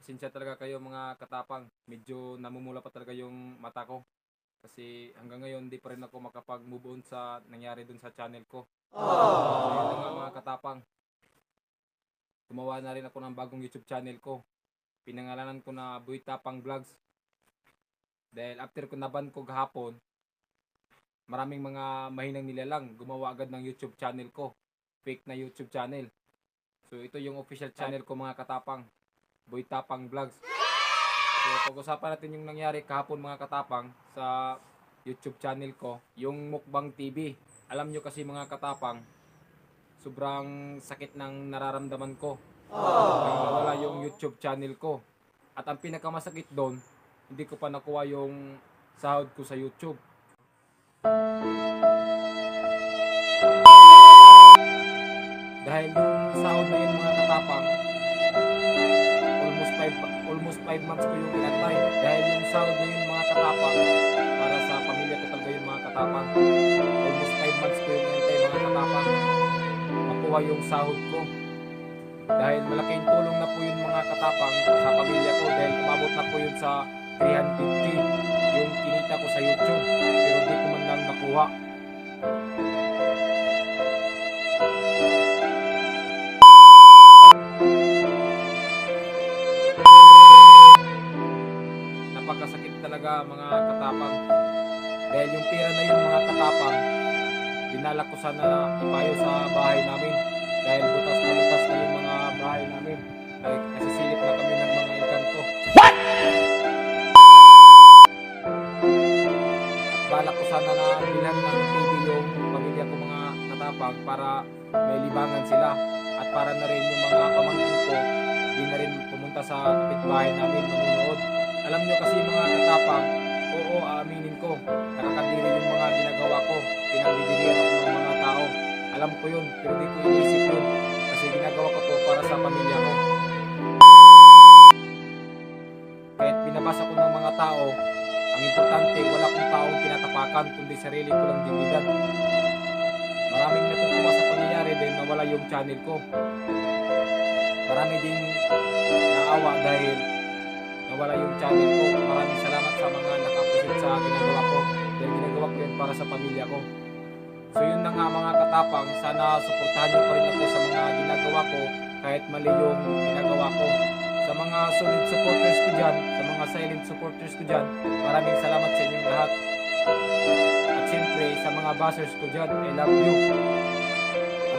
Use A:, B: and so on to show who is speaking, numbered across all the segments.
A: Pasensya talaga kayo mga katapang. Medyo namumula pa talaga yung mata ko. Kasi hanggang ngayon di pa rin ako makapag-move on sa nangyari dun sa channel ko. So yun na nga mga katapang. Gumawa na rin ako ng bagong YouTube channel ko. Pinangalanan ko na Boy Tapang Vlogs. Dahil after ko naban ko gahapon, maraming mga mahinang nilalang gumawa agad ng YouTube channel ko. Fake na YouTube channel. So ito yung official channel ko mga katapang. Boy Tapang Vlogs. So pag-usapan natin yung nangyari kahapon mga katapang sa YouTube channel ko, yung Mukbang TV. Alam nyo kasi mga katapang, sobrang sakit ng nararamdaman ko. Nang nawala yung YouTube channel ko. At ang pinakamasakit doon, hindi ko pa nakuha yung sahod ko sa YouTube. Dahil yung sahod na yun mga katapang, almost 5 months ko yung inantay. Dahil yung sahod na yun mga katapang, para sa pamilya ko talaga yung mga katapang. Almost 5 months ko yung inantay mga katapang, makuha yung sahod ko. Dahil malaking tulong na po yun mga katapang sa pamilya ko. Dahil umabot na po yun sa 350 yung kinita ko sa YouTube. Pero di ko man lang nakuha. Napakasakit talaga mga katapang. Dahil yung pera na yun mga katapang, dinala ko sana ipayo sa bahay namin. Dahil butas na yung mga bahay namin. Nasisilip na kami ng mga engkanto. What? At balak ko sana na bilhan ng TV yung pamilya ko mga katapang para may libangan sila. At para na rin yung mga pamangkin ko, di na rin pumunta sa kapitbahay namin manunood. Alam nyo kasi mga katapang, oo, aaminin ko, nakakadiri yung mga ginagawa ko. Pinagdidirihan ako ng mga tao. Alam ko yun, pero di ko iniisip yun. Kasi ginagawa ko to para sa pamilya ko. Kahit binabasa ko ng mga tao, ang importante, wala kong taong tinatapakan, kundi sarili ko lang dindigan. Maraming natutuwa sa pangyayari dahil nawala yung channel ko. Marami ding naawa dahil nawala yung channel ko. Maraming salamat sa mga nakapusit sa ginagawa ko. Dahil ginagawa ko yun para sa pamilya ko. So yun na nga mga katapang, sana suportahan nyo pa rin ako sa mga ginagawa ko kahit mali yung ginagawa ko. Sa mga solid supporters ko dyan, sa mga silent supporters ko dyan, maraming salamat sa inyong lahat. At siyempre sa mga bashers ko dyan, I love you.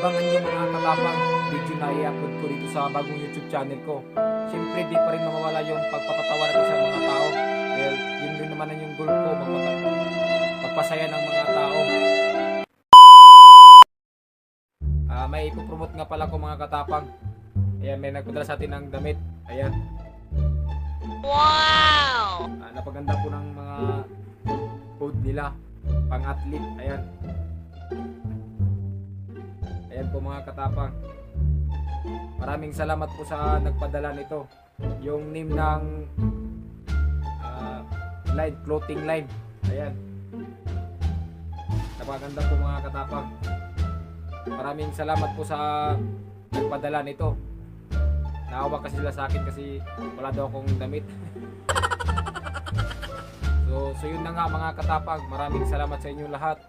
A: Abangan nyo mga katapang, video na i-upload ko dito sa bagong YouTube channel ko. Siyempre di pa rin mawawala yung pagpapatawa natin sa mga tao. Dahil yun rin naman yung goal ko, magpasaya ng mga tao. May ipopromote nga pala ko mga katapang. Ayan, may nagpadala sa atin ng damit. Ayan.
B: Wow!
A: Napaganda po ng mga food nila. Pang-athlete. Ayan. Ayan po mga katapang. Maraming salamat po sa nagpadala nito. Yung name ng line, clothing line. Ayan. Napaganda po mga katapang. Maraming salamat po sa nagpadala nito. Naawa kasi sila sa akin kasi wala daw akong damit. So yun na nga mga katapag. Maraming salamat sa inyo lahat.